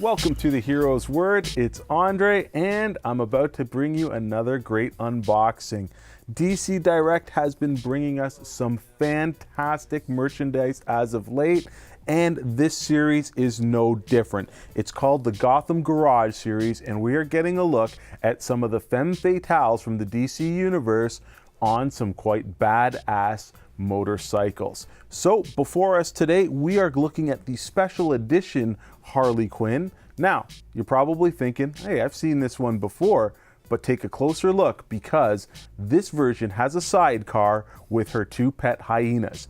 Welcome to the Hero's Word. It's Andre, and I'm about to bring you another great unboxing. DC Direct has been bringing us some fantastic merchandise as of late, and this series is no different. It's called the Gotham Garage series, and we are getting a look at some of the femme fatales from the DC universe on some quite badass motorcycles. So before us today, we are looking at the special edition Harley Quinn. Now, you're probably thinking, hey, I've seen this one before, but take a closer look because this version has a sidecar with her two pet hyenas.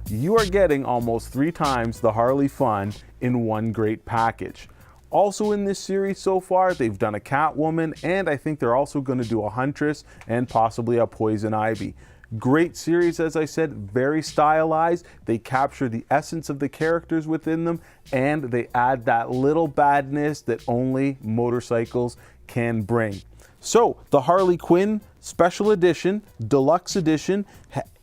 You are getting almost 3 times the Harley fun in one great package. Also in this series so far, they've done a Catwoman, and I think they're also going to do a Huntress and possibly a Poison Ivy. Great series, as I said, very stylized. They capture the essence of the characters within them, and they add that little badness that only motorcycles can bring. So the Harley Quinn Special Edition, Deluxe Edition,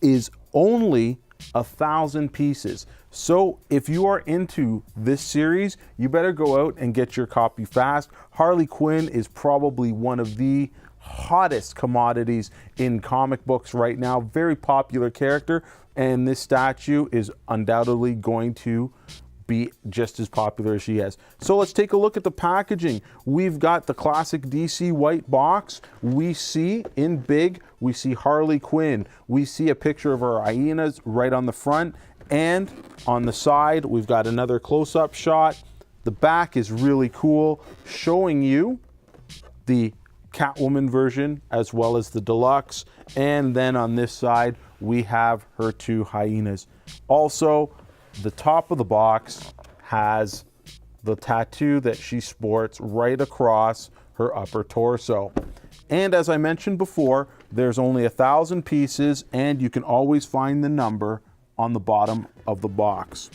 is only 1,000 pieces. So if you are into this series, you better go out and get your copy fast. Harley Quinn is probably one of the hottest commodities in comic books right now. Very popular character, and this statue is undoubtedly going to be just as popular as she is. So let's take a look at the packaging. We've got the classic DC white box. We see in big, we see Harley Quinn. We see a picture of her hyenas right on the front, and on the side, we've got another close-up shot. The back is really cool, showing you the Catwoman version as well as the deluxe. And then on this side, we have her two hyenas. Also, the top of the box has the tattoo that she sports right across her upper torso. And as I mentioned before, there's only 1,000 pieces, and you can always find the number on the bottom of the box.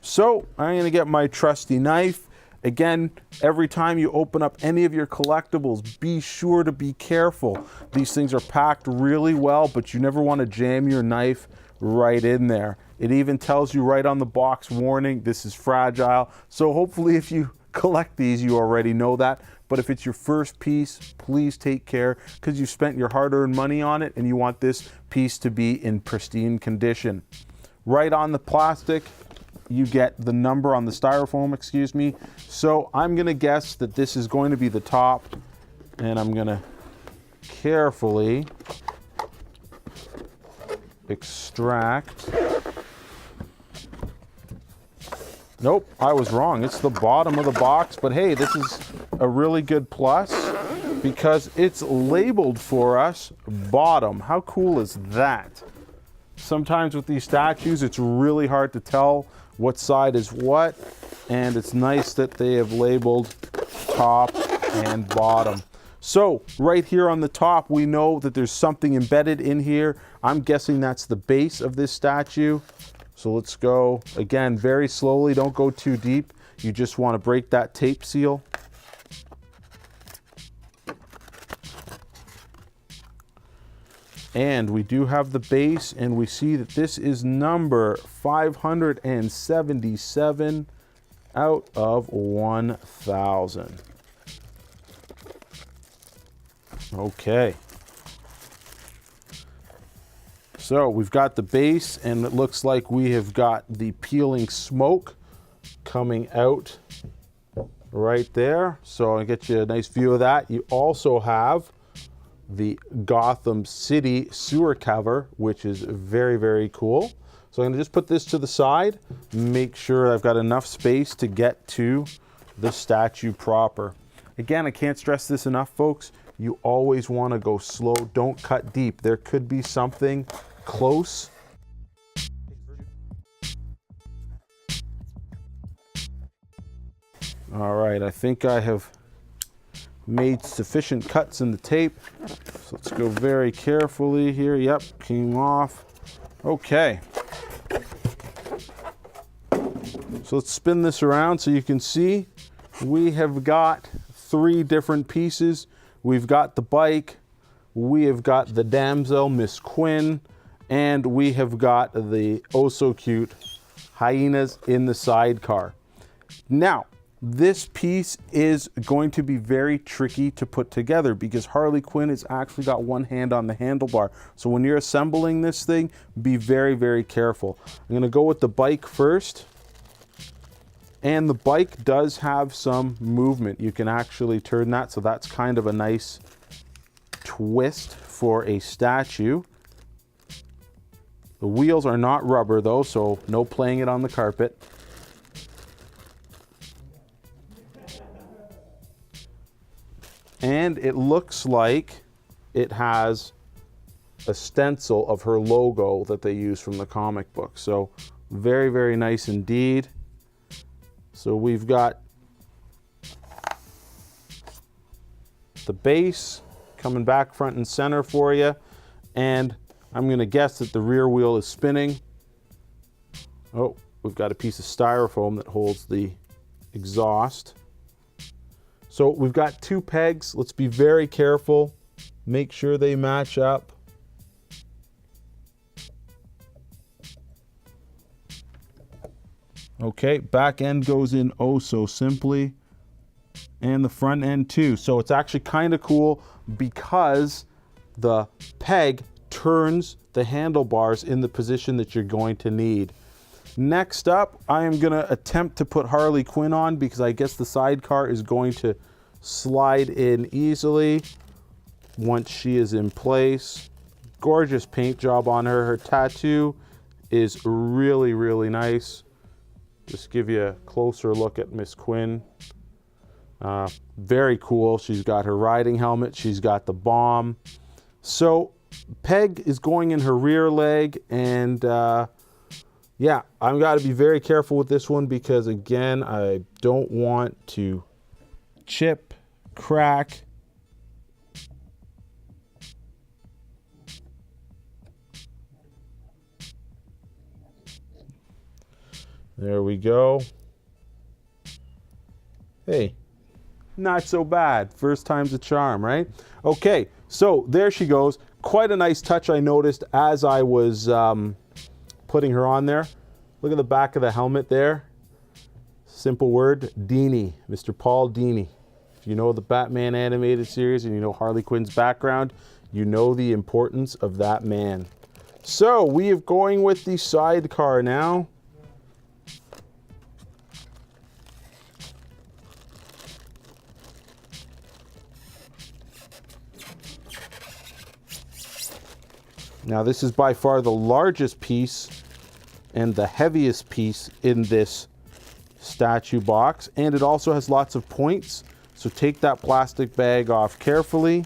So I'm going to get my trusty knife. Again, every time you open up any of your collectibles, be sure to be careful. These things are packed really well, but you never want to jam your knife right in there. It even tells you right on the box, warning, this is fragile. So hopefully if you collect these, you already know that. But if it's your first piece, please take care because you spent your hard-earned money on it and you want this piece to be in pristine condition. Right on the plastic, you get the number on the styrofoam, excuse me. So I'm gonna guess that this is going to be the top, and I'm gonna carefully extract. Nope, I was wrong. It's the bottom of the box, but hey, this is a really good plus because it's labeled for us bottom. How cool is that? Sometimes with these statues, it's really hard to tell what side is what, and it's nice that they have labeled top and bottom. So right here on the top, we know that there's something embedded in here. I'm guessing that's the base of this statue. So let's go, again, very slowly. Don't go too deep. You just want to break that tape seal. And we do have the base, and we see that this is number 577 out of 1,000. Okay. So we've got the base, and it looks like we have got the peeling smoke coming out right there. So I'll get you a nice view of that. You also have the Gotham City sewer cover, which is very, very cool. So I'm going to just put this to the side, make sure I've got enough space to get to the statue proper. Again, I can't stress this enough, folks. You always want to go slow. Don't cut deep. There could be something close. All right, I think I have made sufficient cuts in the tape. So let's go very carefully here. Yep, came off. Okay. So let's spin this around so you can see we have got 3 different pieces. We've got the bike, we have got the damsel, Miss Quinn, and we have got the oh so cute hyenas in the sidecar. Now, this piece is going to be very tricky to put together because Harley Quinn has actually got one hand on the handlebar. So when you're assembling this thing, be very, very careful. I'm gonna go with the bike first. And the bike does have some movement. You can actually turn that, so that's kind of a nice twist for a statue. The wheels are not rubber though, so no playing it on the carpet. And it looks like it has a stencil of her logo that they use from the comic book. So very, very nice indeed. So we've got the base coming back front and center for you. And I'm gonna guess that the rear wheel is spinning. Oh, we've got a piece of styrofoam that holds the exhaust. So we've got two pegs. Let's be very careful. Make sure they match up. Okay, back end goes in oh so simply. And the front end too. So it's actually kind of cool because the peg turns the handlebars in the position that you're going to need. Next up, I am gonna attempt to put Harley Quinn on because I guess the sidecar is going to slide in easily once she is in place. Gorgeous paint job on her. Her tattoo is really, really nice. Just give you a closer look at Miss Quinn. Very cool. She's got her riding helmet. She's got the bomb. So peg is going in her rear leg, and yeah, I've got to be very careful with this one because again, I don't want to chip, crack. There we go. Hey, not so bad. First time's a charm, right? Okay, so there she goes. Quite a nice touch I noticed as I was putting her on there. Look at the back of the helmet there. Simple word, Dini, Mr. Paul Dini. If you know the Batman animated series and you know Harley Quinn's background, you know the importance of that man. So we are going with the sidecar now. Now this is by far the largest piece and the heaviest piece in this statue box, and it also has lots of points, so take that plastic bag off carefully.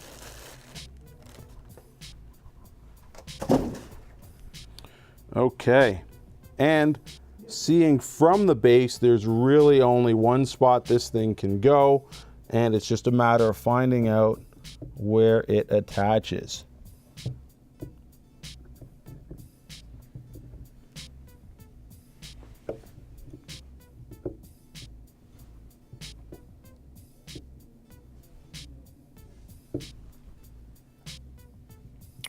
Okay, and seeing from the base, there's really only one spot this thing can go, and it's just a matter of finding out where it attaches.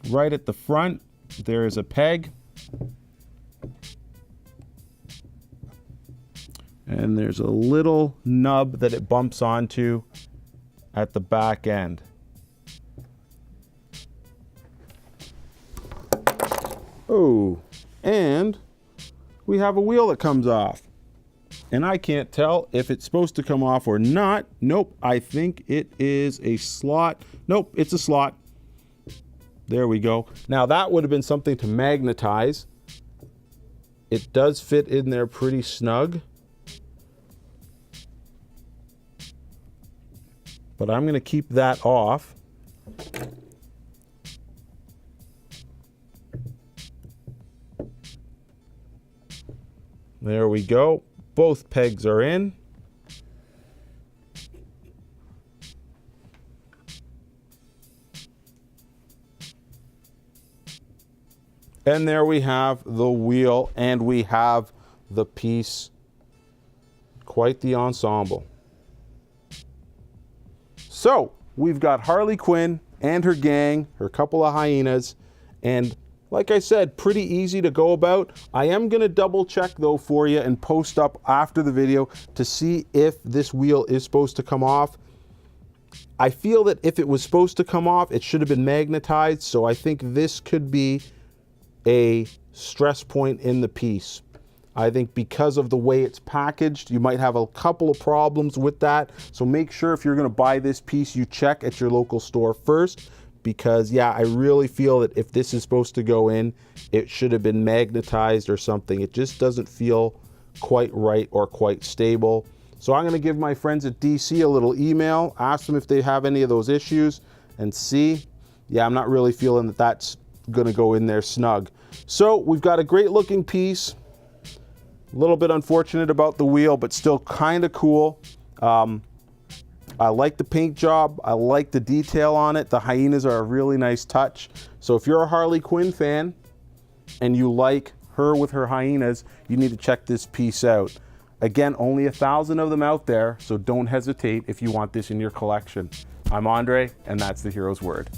Right at the front, there is a peg. And there's a little nub that it bumps onto at the back end. Oh, and we have a wheel that comes off. And I can't tell if it's supposed to come off or not. Nope, I think it is a slot. Nope, it's a slot. There we go. Now that would have been something to magnetize. It does fit in there pretty snug. But I'm going to keep that off. There we go. Both pegs are in. And there we have the wheel, and we have the piece. Quite the ensemble. So we've got Harley Quinn and her gang, her couple of hyenas, and like I said, pretty easy to go about. I am gonna double check though for you and post up after the video to see if this wheel is supposed to come off. I feel that if it was supposed to come off, it should have been magnetized, so I think this could be a stress point in the piece. I think because of the way it's packaged, you might have a couple of problems with that. So make sure if you're gonna buy this piece, you check at your local store first, because yeah, I really feel that if this is supposed to go in, it should have been magnetized or something. It just doesn't feel quite right or quite stable. So I'm gonna give my friends at DC a little email, ask them if they have any of those issues, and see. Yeah, I'm not really feeling that that's gonna go in there snug. So we've got a great looking piece. A little bit unfortunate about the wheel, but still kind of cool. I like the paint job. I like the detail on it. The hyenas are a really nice touch. So if you're a Harley Quinn fan and you like her with her hyenas, you need to check this piece out. Again, only 1,000 of them out there, so don't hesitate if you want this in your collection. I'm Andre, and that's the Hero's Word.